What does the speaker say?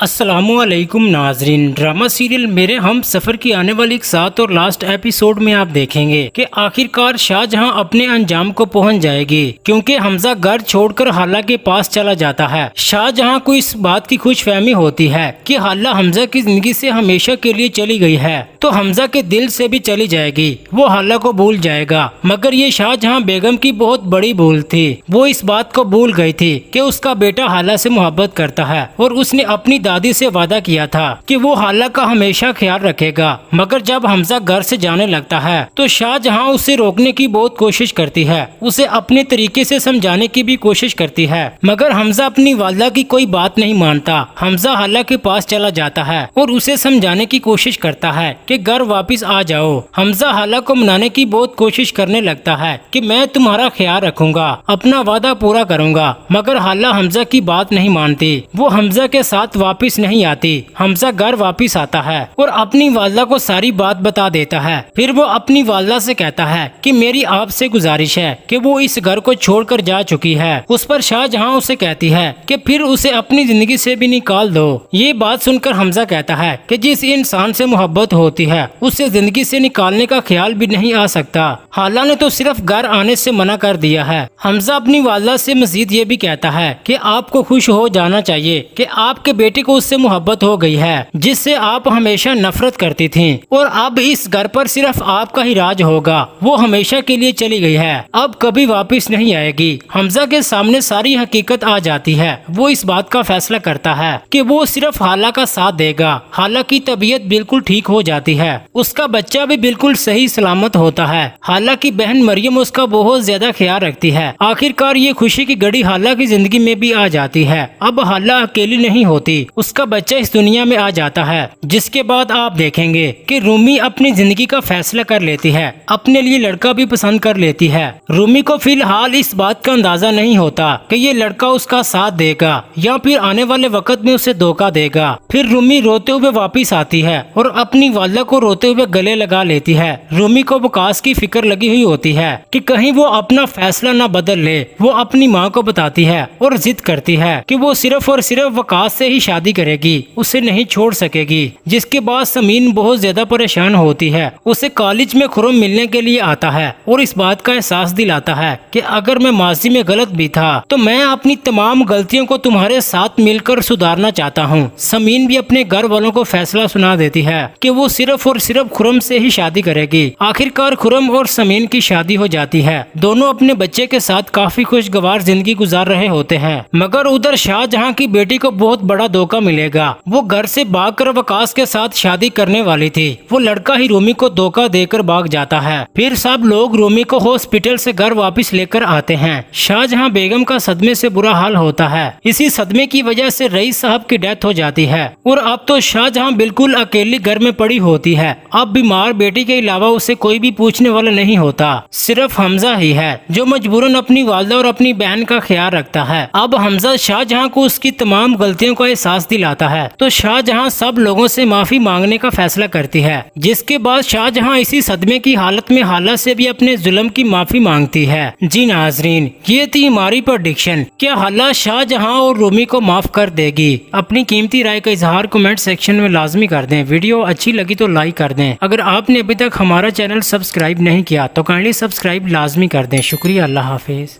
अस्सलामुअलैकुम नाजरीन। Drama serial मेरे हम सफर की आने वाली 7 और लास्ट एपिसोड में आप देखेंगे कि आखिरकार शाहजहां अपने अंजाम को पहुंच जाएगी, क्योंकि हमजा घर छोड़कर हाला के पास चला जाता है। शाहजहां को इस बात की खुशफहमी होती है कि हाला हमजा की जिंदगी से हमेशा के लिए चली गई है, तो हमजा के दिल से भी चली जाएगी। वो हाला को भूल जाएगा, मगर ये शाहजहां बेगम की बहुत बड़ी भूल थी। वो इस बात को भूल गई थी कि उसका बेटा हाला से मोहब्बत करता है और उसने अपनी दादी से वादा किया था कि वो हाला का हमेशा ख्याल रखेगा। मगर जब हमजा घर से जाने लगता है तो शाहजहां उसे रोकने की बहुत कोशिश करती है, उसे अपने तरीके से समझाने की भी कोशिश करती है, मगर हमजा अपनी वालदा की कोई बात नहीं मानता। हमजा हाला के पास चला जाता है और उसे समझाने की कोशिश करता है कि घर वापस आ जाओ। हमजा हाला को मनाने की बहुत कोशिश करने लगता है कि मैं तुम्हारा ख्याल रखूंगा, अपना वादा पूरा करूंगा, मगर हाला हमजा की बात नहीं मानती। वो हमजा के साथ वापस नहीं आती। हमजा घर वापस आता है और अपनी वालदा को सारी बात बता देता है। फिर वो अपनी वालदा से कहता है कि मेरी आपसे गुजारिश है कि वो इस घर को छोड़कर जा चुकी है। उस पर शाहजहां उसे कहती है कि फिर उसे अपनी जिंदगी से भी निकाल दो। ये बात सुनकर हमजा कहता है कि जिस इंसान से मोहब्बत होती है उसे जिंदगी से निकालने का ख्याल भी नहीं आ सकता। हाला ने तो सिर्फ घर आने से मना कर दिया है। हमजा अपनी वालदा से मजीद ये भी कहता है कि आपको खुश हो जाना चाहिए कि आपके बेटे को उससे मोहब्बत हो गई है जिससे आप हमेशा नफरत करती थीं, और अब इस घर पर सिर्फ आपका ही राज होगा। वो हमेशा के लिए चली गई है, अब कभी वापस नहीं आएगी। हमजा के सामने सारी हकीकत आ जाती है। वो इस बात का फैसला करता है कि वो सिर्फ हाला का साथ देगा। हाला की तबीयत बिल्कुल ठीक हो जाती है, उसका बच्चा भी बिल्कुल सही सलामत होता है। हाला की बहन मरियम उसका बहुत ज्यादा ख्याल रखती है। आखिरकार ये खुशी की घड़ी हाला की जिंदगी में भी आ जाती है। अब हाला अकेली नहीं होती, उसका बच्चा इस दुनिया में आ जाता है। जिसके बाद आप देखेंगे कि रूमी अपनी जिंदगी का फैसला कर लेती है, अपने लिए लड़का भी पसंद कर लेती है। रूमी को फिलहाल इस बात का अंदाजा नहीं होता कि ये लड़का उसका साथ देगा या फिर आने वाले वक्त में उसे धोखा देगा। फिर रूमी रोते हुए वापस आती है और अपनी वालदा को रोते हुए गले लगा लेती है। रूमी को वकास की फिक्र लगी हुई होती है कि कहीं वो अपना फैसला न बदल ले। वो अपनी माँ को बताती है और जिद करती है कि वो सिर्फ और सिर्फ वकास से ही शादी करेगी, उसे नहीं छोड़ सकेगी। जिसके बाद समीन बहुत ज्यादा परेशान होती है। उसे कॉलेज में खुरम मिलने के लिए आता है और इस बात का एहसास दिलाता है कि अगर मैं माजी में गलत भी था तो मैं अपनी तमाम गलतियों को तुम्हारे साथ मिलकर सुधारना चाहता हूँ। समीन भी अपने घर वालों को फैसला सुना देती है कि वो सिर्फ और सिर्फ खुरम से ही शादी करेगी। आखिरकार खुरम और समीन की शादी हो जाती है। दोनों अपने बच्चे के साथ काफी खुशगवार जिंदगी गुजार रहे होते हैं, मगर उधर शाहजहां की बेटी को बहुत बड़ा धोखा मिलेगा। वो घर से भागकर वकास के साथ शादी करने वाली थी। वो लड़का ही रूमी को धोखा देकर भाग जाता है। फिर सब लोग रूमी को हॉस्पिटल से घर वापस लेकर आते हैं। शाहजहां बेगम का सदमे से बुरा हाल होता है। इसी सदमे की वजह से रईस साहब की डेथ हो जाती है और अब तो शाहजहां बिल्कुल अकेली घर में पड़ी होती है। अब बीमार बेटी के अलावा उसे कोई भी पूछने वाला नहीं होता, सिर्फ हमजा ही है जो मजबूरन अपनी वालदा और अपनी बहन का ख्याल रखता है। अब हमजा शाहजहां को उसकी तमाम गलतियों का एहसास दिलाता है तो शाहजहां सब लोगों से माफी मांगने का फैसला करती है। जिसके बाद शाहजहां इसी सदमे की हालत में हाला से भी अपने जुल्म की माफी मांगती है। जी नाजरीन, ये थी हमारी प्रेडिक्शन। क्या हाला शाहजहां और रूमी को माफ कर देगी? अपनी कीमती राय का इजहार कमेंट सेक्शन में लाजमी कर दें। वीडियो अच्छी लगी तो लाइक कर दें। अगर आपने अभी तक हमारा चैनल सब्सक्राइब नहीं किया तो काइंडली सब्सक्राइब लाजमी कर दें। शुक्रिया। अल्लाह हाफिज।